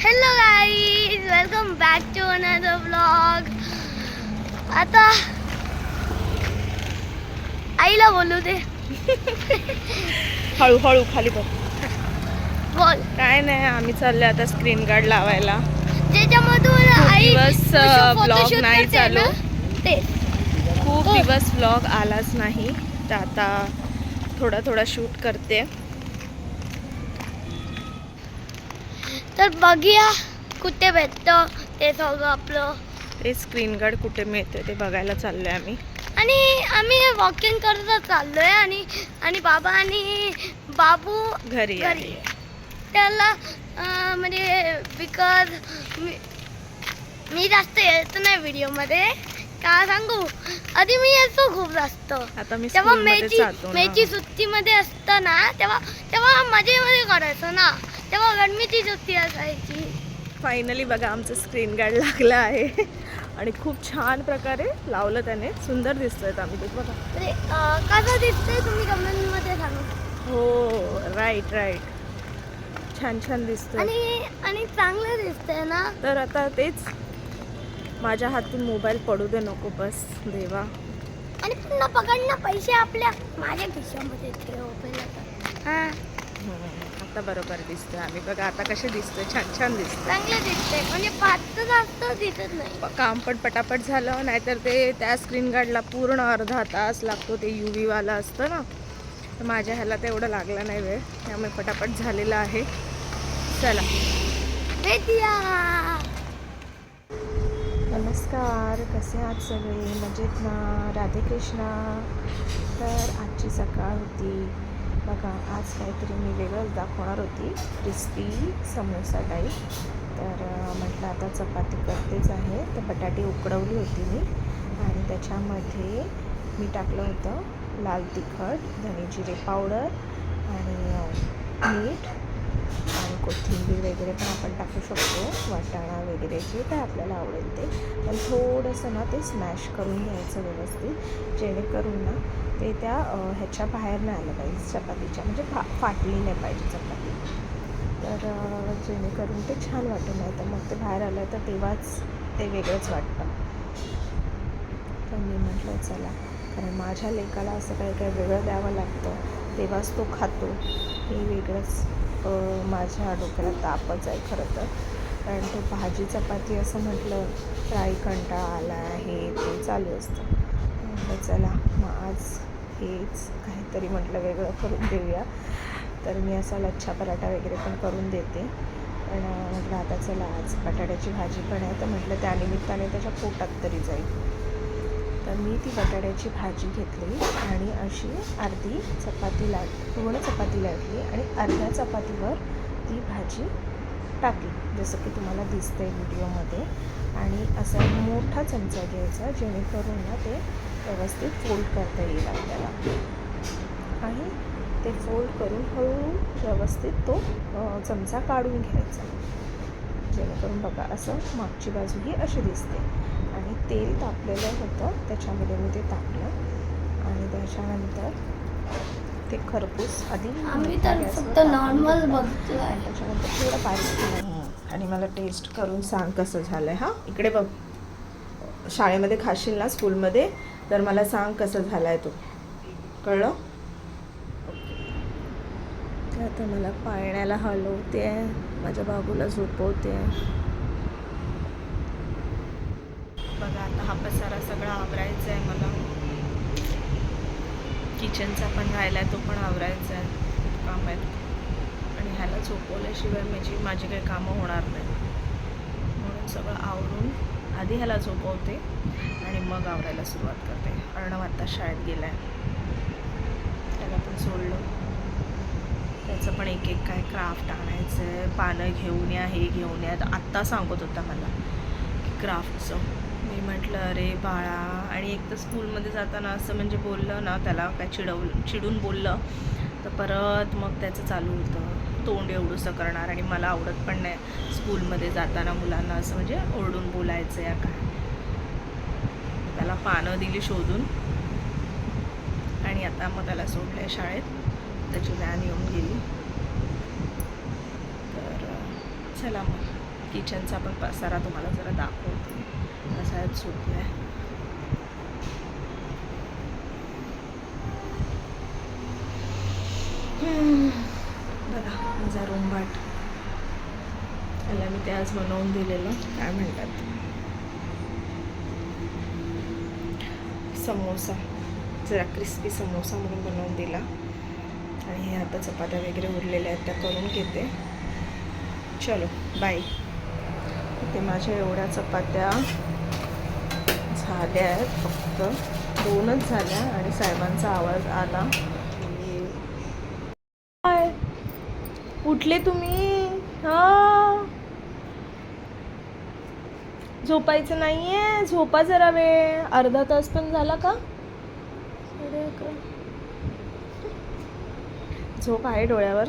Hello guys, welcome back to another vlog. आता आईला बोलू दे. हळूहळू खाली बघ. बोल. काय नाही, आम्ही चालले आता स्क्रीन गार्ड लावायला. ज्याच्यामधून आई दिवस photoshoot ब्लॉग नाही करते चालू. ना, ते खूप हो. दिवस ब्लॉग आलाच नाही, तर आता थोडा शूट करते. तर बघूया कुठे भेटतं ते सगळं आपलं. ते स्क्रीन गार्ड कुठे मिळते ते बघायला चाललोय आम्ही. आणि आम्ही वॉकिंग करत चाललोय आणि बाबा आणि बाबू घरी आहे. त्याला म्हणजे बिकॉज मी जास्त येत नाही व्हिडिओमध्ये. का सांगू, आधी मी यायचो खूप जास्त. आता मी तेव्हा स्कूलमध्ये जातो ना. मेची सुट्टीमध्ये असतं ना, तेव्हा मजेमध्ये करायचो ना. तेव्हा गरमीची सुट्टी असायची. फायनली बघा, आमचं स्क्रीन गार्ड लागलं आहे आणि खूप छान प्रकारे लावलं त्याने. सुंदर दिसतोय आम्ही ते बघा. अरे कसं दिसतंय तुम्ही कमेंटमध्ये सांगा. हो, राईट. छान दिसतोय. आणि चांगलं दिसतंय ना. तर आता तेच, माझ्या हातून मोबाईल पडू दे नको, बस देवा. आणि पुन्हा पकडणं पैसे आपल्या माझ्या खिशामध्ये ठेव पहिला तर. हां, आता बरोबर दिसतोय आम्ही. बघा आता कसे दिसतोय, छान दिसतोय. चांगलं दिसतंय. म्हणजे फास्ट जास्त दिसत नाही. काम पण पटापट झालं, नाहीतर ते त्या स्क्रीन गार्डला पूर्ण अर्धा तास लागतो. ते UV वाला असतं ना, तर माझ्या ह्याला तेवढं लागलं नाही वेळ, त्यामुळे पटापट झालेलं आहे. चला भेटूया. नमस्कार, कसे आहात सगळे? मजेत ना? राधे कृष्णा. तर आजची सकाळ होती बघा. आज काहीतरी मी वेगळंच दाखवणार होती, क्रिस्पी समोसा टाईप. तर म्हटलं आता चपाती करतेच आहे. तर बटाटे उकडवली होती मी आणि त्याच्यामध्ये मी टाकलं होतं लाल तिखट, धने जिरे पावडर आणि मीठ आणि कोथिंबीर वगैरे पण आपण टाकू शकतो, वाटाणा वगैरे जे काय आपल्याला आवडेल ते. पण थोडंसं ना ते स्मॅश करून घ्यायचं व्यवस्थित, जेणेकरून ना ते त्या ह्याच्या बाहेर नाही आलं पाहिजे चपातीच्या, म्हणजे फाटली नाही पाहिजे चपाती. तर जेणेकरून ते छान वाटत नाही, तर मग ते बाहेर आलं तर तेव्हाच ते वेगळंच वाटतं. तर मी म्हटलं चला, कारण माझ्या लेकाला असं काही वेगळं द्यावं लागतं, तेव्हाच तो खातो. हे वेगळंच माझ्या डोक्याला तापच आहे खरं तर. कारण तो भाजी चपाती असं म्हटलं फ्राय कंटाळा आला आहे, ते चालू असतं. म्हटलं चला मग आज हेच काहीतरी म्हटलं वेगळं करून देऊया. तर मी असा लच्छा पराठा वगैरे पण करून देते. पण म्हटलं आता चला आज बटाट्याची भाजी पण आहे, तर म्हटलं त्यानिमित्ताने त्याच्या पोटात तरी जाईल. तर मी ती बटाट्याची भाजी घेतली आणि अशी अर्धी चपाती पूर्ण चपाती लाटली आणि अर्ध्या चपातीवर ती भाजी टाकली, जसं की तुम्हाला दिसतं आहे व्हिडिओमध्ये. आणि असा एक मोठा चमचा घ्यायचा, जेणेकरून ना ते व्यवस्थित फोल्ड करता येईल आपल्याला. आणि ते फोल्ड करून हळूहळू व्यवस्थित तो चमचा काढून घ्यायचा, जेणेकरून बघा असं मागची बाजू ही अशी दिसते. आणि तेल तापलेलं होतं, त्याच्यामध्ये मी ते टाकलं आणि त्याच्यानंतर ते खरपूस आधी आम्ही तर फक्त नॉर्मल बघतो आहे. त्याच्यानंतर थोडं बारीक केलं. आणि मला टेस्ट करून सांग कसं झालं आहे. हां, इकडे बघ. शाळेमध्ये खाशील ना, स्कूलमध्ये, तर मला सांग कसं झालं आहे तो. कळलं? ते आता मला पाळण्याला हलवते, माझ्या बाबूला झोपवते. बघा आता हा पसारा सगळा आवरायचा आहे मला. किचनचा पण राहिला आहे, तो पण आवरायचा आहे. काम आहे आणि ह्याला झोपवल्याशिवाय माझी काही कामं होणार नाही. म्हणून सगळं आवरून आधी ह्याला झोपवते आणि मग आवरायला सुरुवात करते. अर्णव आत्ता शाळेत गेला आहे, त्याला पण सोडलं. त्याचं पण एक काय क्राफ्ट आणायचं आहे, पानं घेऊन या, हे घेऊन या. आत्ता सांगत होता मला की क्राफ्टचं. मी म्हटलं अरे बाळा, आणि एक तर स्कूलमध्ये जाताना असं म्हणजे बोललं ना, त्याला काय चिडून बोललं तर परत मग त्याचं चालू होतं तोंड एवढंसं करणार. आणि मला आवडत पण नाही स्कूलमध्ये जाताना मुलांना असं म्हणजे ओरडून बोलायचं या काय. त्याला पानं दिली शोधून आणि आता मग त्याला सोडलं आहे शाळेत. त्याची व्हॅन येऊन गेली. तर चला मग किचनचा पण पसारा तुम्हाला जरा दाखवते. असा झोपलाय. बघा माझा रुंबाट. त्याला मी ते आज बनवून दिलेलं, काय म्हणतात, समोसा, जरा क्रिस्पी समोसा म्हणून बनवून दिला. आणि हे आता चपात्या वगैरे उरलेल्या आहेत त्या करून घेते. चलो बाय. इथे माझ्या एवढ्या चपात्या झाल्या आहेत, फक्त 2च झाल्या. आणि साहेबांचा आवाज आला. काय उठले तुम्ही? हा, झोपायचं नाहीये? झोपा जरा वेळ. अर्धा तास पण झाला का? 11:30. झोप आहे डोळ्यावर.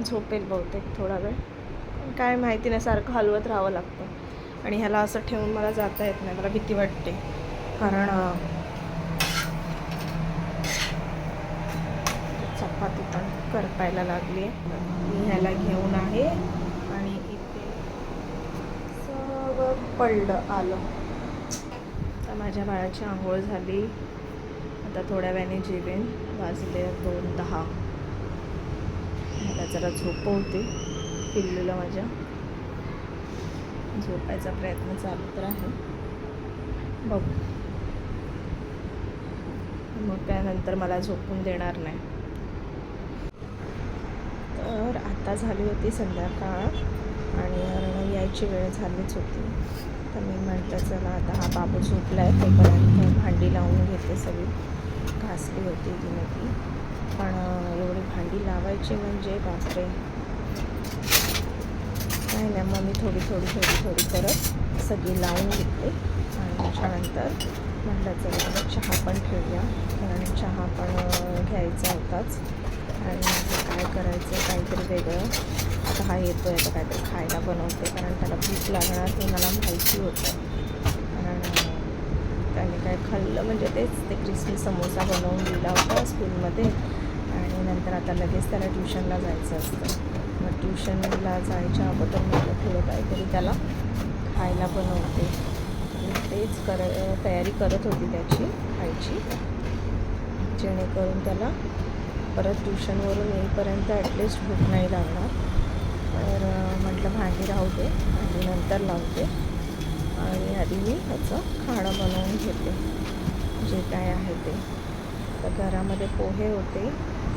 झोपेल बहुतेक थोडा वेळ, काय माहिती नाही. सारखं हलवत राहावं लागतं. आणि ह्याला असं ठेवून मला जाता येत नाही. मला भीती वाटते, कारण चपाती पण करपायला लागली. मी ह्याला घेऊन आहे आणि इथे सगळं पडलं आलं. आता माझ्या बाळाची आंघोळ झाली. आता थोड्या वेळाने जेवेन. वाजले 2:10. मला जरा झोपवते. पिल्लूला माझ्या झोपायचा प्रयत्न चालू तर आहे. बघू, मग त्यानंतर मला झोपून देणार नाही. तर आता झाली होती संध्याकाळ आणि अर्णव यायची वेळ झालीच होती. तर मी म्हटलं चला आता हा बाबू झोपला आहे तोपर्यंत भांडी लावून घेते. सगळी घासली होती तिने ती, पण एवढी भांडी लावायची म्हणजे बापरे. नाही ना, मग मी थोडी करत सगळी लावून घेतली. आणि त्याच्यानंतर म्हटलं चला चहा पण ठेवूया, कारण चहा पण घ्यायचा होताच. आणि काय करायचं काहीतरी वेगळं. आता हा येतो आहे तर काहीतरी खायला बनवते, कारण त्याला भूक लागणार हे मला माहिती होतं. कारण त्याने काय खाल्लं म्हणजे तेच ते क्रिस्पी समोसा बनवून दिला होता स्कूलमध्ये. आणि नंतर आता लगेच त्याला ट्युशनला जायचं असतं. मग ट्युशनला जायच्या अगोदर मला थोडं काहीतरी त्याला खायला बनवते. तेच तयारी करत होती त्याची खायची, जेणेकरून त्याला परत ट्युशनवरून येईपर्यंत ॲटलिस्ट भूक नाही लागणार. तर म्हटलं भांडी राहू दे, भांडी नंतर लावते. आणि आधी मी ह्याचं खाणं बनवून घेते जे काय आहे ते. तर घरामध्ये पोहे होते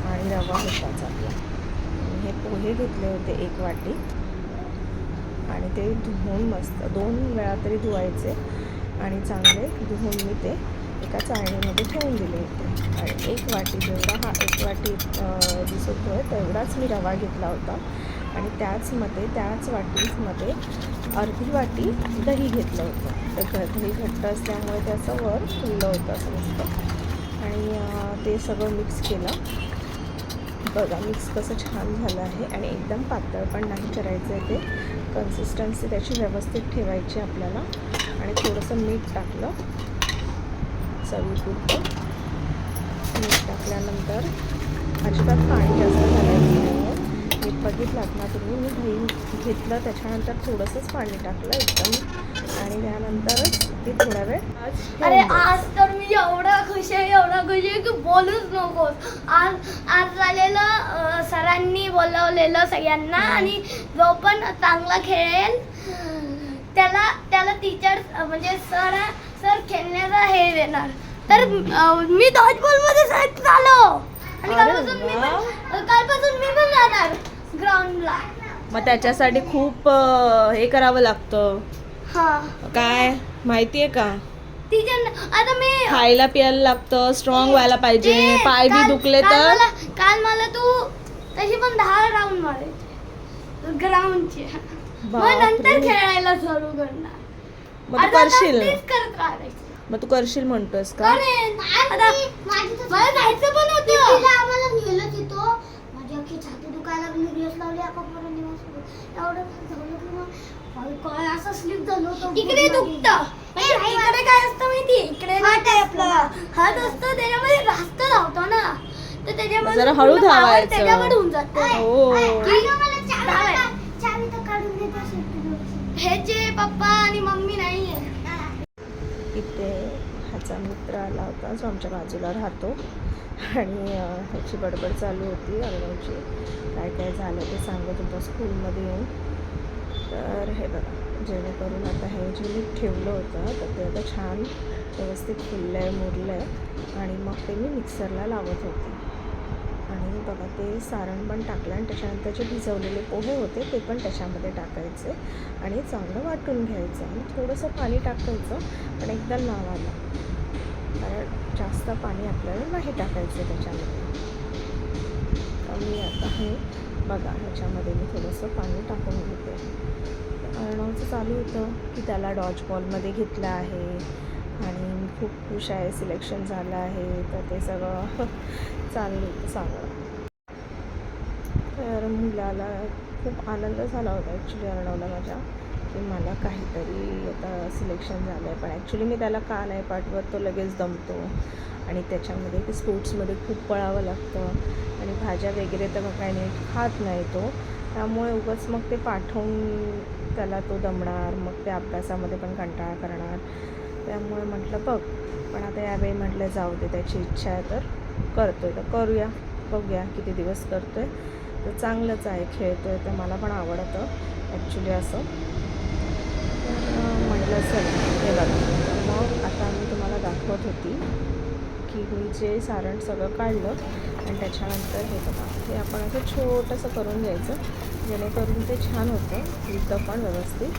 आणि रवा होताच आपला. हे पोहे घेतले होते 1 वाटी आणि ते धुवून मस्त 2 वेळा तरी धुवायचे आणि चांगले धुवून मी ते एका चाळणीमध्ये ठेवून दिले होते. आणि 1 वाटी, जेवढा हा 1 वाटी दिसतो आहे तेवढाच मी रवा घेतला होता. आणि त्याच वाटीमध्ये अर्धी वाटी दही घेतलं होतं. तर दही घट्ट असल्यामुळे त्याचं वर फुललं होतं असं मस्त. आणि ते सगळं मिक्स केलं. बघा मिक्स कसं छान झालं आहे. आणि एकदम पातळ पण नाही करायचं आहे ते. कन्सिस्टन्सी त्याची व्यवस्थित ठेवायची आपल्याला. आणि थोडंसं मीठ टाकलं चवीपुरतं. मीठ टाकल्यानंतर अजिबात पाणी जास्त घालायचं नाही आहे. मीठ बघितलात ना तुम्ही, मी दही घेतलं त्याच्यानंतर थोडंसंच पाणी टाकलं एकदम. आणि त्यानंतरच ते थोडा वेळ अरे आज तर मी एवढा खुश आहे की बोलूच नकोस. आज झालेलं सरांनी बोलवलेलं सगळ्यांना. आणि जो पण चांगला खेळेल त्याला टीचर म्हणजे सर खेळण्याचा हे देणार. तर मी डॉजबॉलमध्ये सिलेक्ट झालो. आणि कालपासून मी पण जाणार ग्राउंडला. मग त्याच्यासाठी खूप हे करावं लागतं. हा, काय माहितीये का? टीचर आता मी खायला प्यायला लागतं, स्ट्रॉंग व्हायला पाहिजे. पाय बी दुखले तर काल मला तू तशी पण 10 राऊंड मारायचे ग्राउंडचे. मग नंतर खेळायला सुरू करणार. मग तू करशील? करत राहायचं. मग तू करशील म्हणतोस का? मला जायचं पण होतं. आम्हाला नेलं तिथं. माझी अख्खी छाती दुखायला लागली. रेस लावली एवढं झालं की मग काय असं स्लिप झालं होतं. इकडे दुखतं. इकडे काय असतं माहिती? इकडे आपला हात असतो त्याच्यामध्ये जास्त धावतो ना, तर त्याच्यामध्ये जरा हळू धावायचं. त्याच्याकडे होऊन जातं. हो. चावी तर काढून देत असेल. ह्याचे पप्पा आणि मम्मी नाही आहे. इथे ह्याचा मित्र आला होता जो आमच्या बाजूला राहतो आणि ह्याची बडबड चालू होती अर्णवची, काय काय झालं ते सांगत होता स्कूलमध्ये येऊन. तर हे बघा, जेणेकरून आता हे जे मी ठेवलं होतं तर ते आता छान व्यवस्थित फुललं आहे, मुरलं आहे आणि मग ते मी मिक्सरला लावत होते. आणि बघा ते सारण पण टाकलं आणि त्याच्यानंतर जे भिजवलेले पोहे होते ते पण त्याच्यामध्ये टाकायचे आणि चांगलं वाटून घ्यायचं आणि थोडंसं पाणी टाकायचं पण एकदा लावायला, कारण जास्त पाणी आपल्याला नाही टाकायचं त्याच्यामध्ये. मी आता हे बघा ह्याच्यामध्ये मी थोडंसं पाणी टाकून घेते. अर्णवचं चालू होतं की त्याला डॉज बॉलमध्ये घेतलं आहे आणि मी खूप खुश आहे, सिलेक्शन झालं आहे, तर ते सगळं चालू होतं चांगलं. तर मुलाला खूप आनंद झाला होता ॲक्च्युली अर्णवला माझ्या, की मला काहीतरी आता सिलेक्शन झालं आहे. पण ॲक्च्युली मी त्याला का नाही पाठवत, तो लगेच दमतो आणि त्याच्यामध्ये ते स्पोर्ट्समध्ये खूप पळावं लागतं आणि भाज्या वगैरे तर मग काही नीट खात नाही तो, त्यामुळे उगाच मग ते पाठवून त्याला तो दमणार, मग ते अभ्यासामध्ये पण कंटाळा करणार. त्यामुळे म्हटलं बघ, पण आता यावेळी म्हटलं जाऊ दे, त्याची इच्छा आहे तर करतो आहे तर करूया, बघूया किती दिवस करतो आहे. तर चांगलंच आहे, खेळतो आहे तर मला पण आवडतं ॲक्च्युली असं. तर म्हटलं चल हे बघा. तर मग आता मी तुम्हाला दाखवत होती की मी जे सारण सगळं काढलं आणि त्याच्यानंतर हे बघा, हे आपण असं छोटंसं करून घ्यायचं जेणेकरून ते छान होतं, फुलतं पण व्यवस्थित.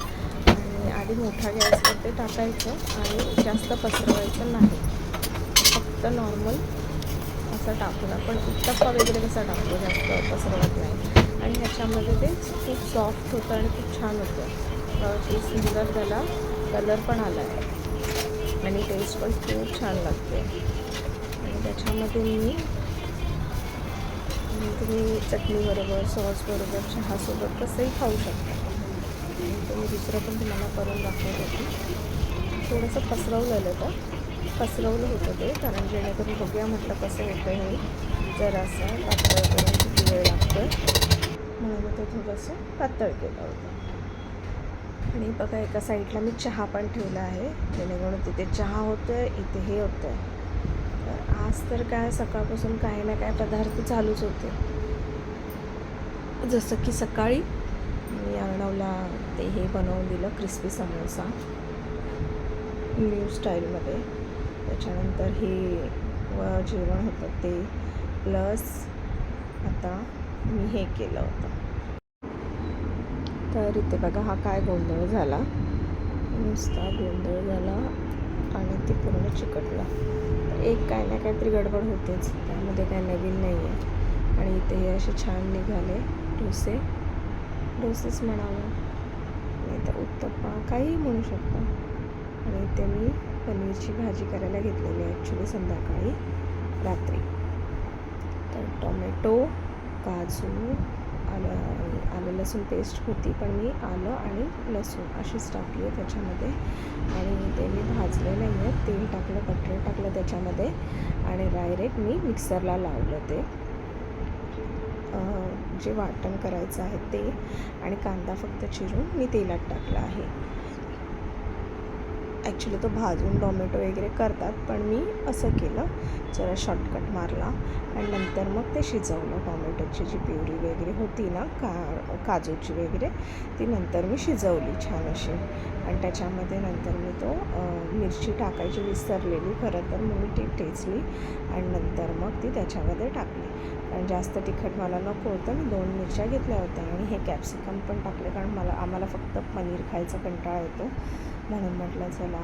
आणि आधी मोठा गॅसवर ते टाकायचं आणि जास्त पसरवायचं नाही, फक्त नॉर्मल असं टाकून आपण उत्तप्पा वगैरे कसा टाकतो, जास्त पसरवत नाही. आणि ह्याच्यामध्ये ते खूप सॉफ्ट होतं आणि खूप छान होतं, ते सुंदर त्याला कलर पण आला आहे आणि टेस्ट पण खूप छान लागते. आणि त्याच्यामध्ये मी तुम्ही चटणीबरोबर, सॉसबरोबर, चहासोबत कसंही खाऊ शकता. आणि तुम्ही दुसरं पण तुम्हाला करून दाखवत होती. थोडंसं पसरवलं होतं ते, कारण जेणेकरून बघूया म्हटलं कसं होतं हे. जरासं पातळ करून किती वेळ लागतो म्हणून ते थोडंसं पातळ केलं होतं. आणि बघा एका साईडला मी चहा पण ठेवला आहे, जेणेकरून तिथे चहा होतो आहे, इथे हे होतं आहे. तर आज तर काय सकाळपासून काही ना काय पदार्थ चालूच होते. जसं की सकाळी मी अर्णवला ते हे बनवून दिलं, क्रिस्पी समोसा न्यू स्टाईलमध्ये. त्याच्यानंतर हे जेवण होतं ते, प्लस आता मी हे केलं होतं. तर इथे बघा हा काय गोंधळ झाला, नुसता गोंधळ झाला आणि ते पूर्ण चिकटलं. तर एक काय ना काहीतरी गडबड होतेच, त्यामध्ये काय नवीन नाही आहे. आणि इथे हे असे छान निघाले डोसेच म्हणावं, नाही तर उत्तप्पा, काहीही म्हणू शकता. आणि इथे मी पनीरची भाजी करायला घेतलेली आहे ॲक्च्युली संध्याकाळी रात्री. तर टोमॅटो, काजू, आलं लसूण पेस्ट होती, पण मी आलं आणि लसूण अशीच टाकली आहे त्याच्यामध्ये. आणि ते मी भाजले नाही आहे, तेल टाकलं, बटर टाकलं त्याच्यामध्ये आणि डायरेक्ट मी मिक्सरला लावलं ते जे वाटण करायचं आहे ते. आणि कांदा फक्त चिरून मी तेलात टाकला आहे. ॲक्च्युली तो भाजून टोमॅटो वगैरे करतात, पण मी असं केलं, जरा शॉर्टकट मारला आणि नंतर मग ते शिजवलं. टोमॅटोची जी प्युरी वगैरे होती ना, काजूची वगैरे, ती नंतर मी शिजवली छान अशी. आणि त्याच्यामध्ये नंतर मी तो मिरची टाकायची विसरलेली खरं तर, मग मी ती ठेचली आणि नंतर मग ती त्याच्यामध्ये टाकली. कारण जास्त तिखट मला नको होतं, मी 2 मिरच्या घेतल्या होत्या आणि हे कॅप्सिकम पण टाकले, कारण आम्हाला फक्त पनीर खायचा कंटाळा येतो, म्हणून म्हटलं चला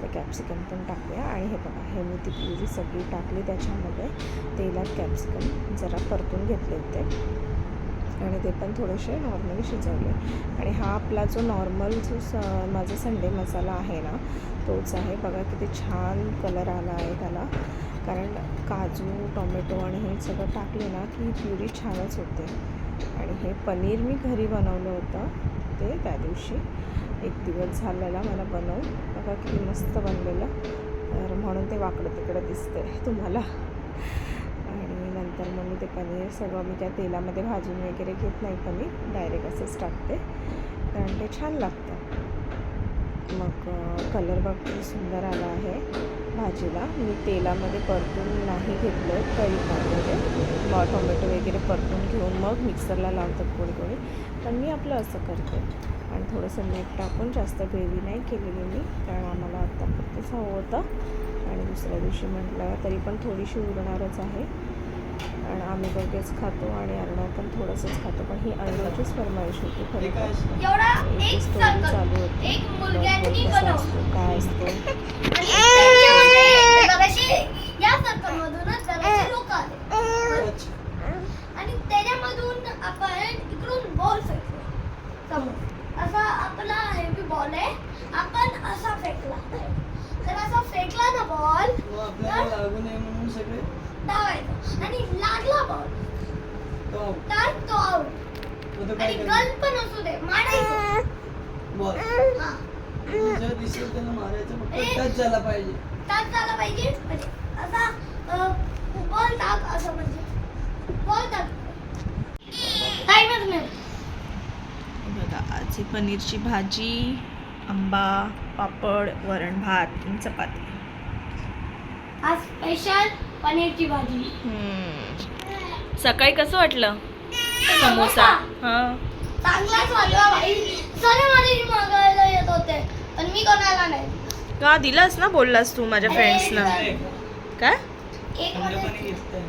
ते कॅप्सिकम पण टाकूया. आणि हे बघा, हे मी ती प्युरी सगळी टाकली त्याच्यामध्ये, तेलात कॅप्सिकम जरा परतून घेतले होते आणि ते पण थोडेसे नॉर्मली शिजवले. आणि हा आपला जो नॉर्मल माझा संडे मसाला आहे ना, तोच आहे. बघा किती छान कलर आला आहे त्याला, कारण काजू, टोमॅटो आणि हे सगळं टाकले ना की प्युरी छानच होते. आणि हे पनीर मी घरी बनवलं होतं ते त्या दिवशी, 1 दिवस झालेला मला बनवून. बघा किती मस्त बनलेलं, तर म्हणून ते वाकडं तिकडं दिसतं तुम्हाला. आणि नंतर मग मी ते पनीर सगळं, मी त्या तेलामध्ये भाजून वगैरे घेत नाही पनीर, डायरेक्ट असंच टाकते, कारण ते छान लागतं. मग कलर बघ किती सुंदर आला आहे भाजीला. मी तेलामध्ये परतून नाही घेतलं तरी पण म्हणजे टोमॅटो वगैरे परतून घेऊन मग मिक्सरला लावतात कोणी कोणी, पण मी आपलं असं करते. आणि थोडंसं मीठ टाकून, जास्त ग्रेव्ही नाही केलेली मी, कारण आम्हाला आता फक्तच हवं होतं आणि दुसऱ्या दिवशी म्हटलं तरी पण थोडीशी उरणारच आहे. आणि आम्ही दोघेच खातो आणि अर्णव पण थोडंसंच खातो, पण ही अर्णवचीच फरमाईश होती खरं तर. एवढा एक एक स्टोरी सर्कल चालू होती, एक बघ मुलग्यांनी कसा बनवलं. असतो, काय असतो. आणि त्याच्यामध्ये जराशी या सर्कलमधूनच जराशी लोक आले आणि त्याच्यामधून आपण इकडून बॉल फेकलो समोर. असा आपला हेवी बॉल आहे, आपण असा फेकला. तर असा फेकला ना बॉल आपल्याला लागू नये म्हणून सगळे धावायचं आणि लागला बॉल तो तर तो आउट. तो काय आणि गल पण असू दे मारायचं. बॉल हा जर दिसेल त्याला मारायचं, फक्त टच झाला पाहिजे. टाक झाला पाहिजे म्हणजे असा बॉल टाक असं म्हणजे बॉल टाक. टाइमच नाही. बघा आज ही पनीरची भाजी, आंबा, पापड, वरण भात आणि चपाती. आज स्पेशल पनीरची भाजी. सकाळी कसं वाटलं समोसा? हां, चांगलाच वाटला भाई. सगळे माझी मागायला येत होते पण मी कोणाला नाही. का दिलास ना, बोललास तू माझ्या फ्रेंड्सना. काय एक थंड मध्ये पाणी घेतलंय.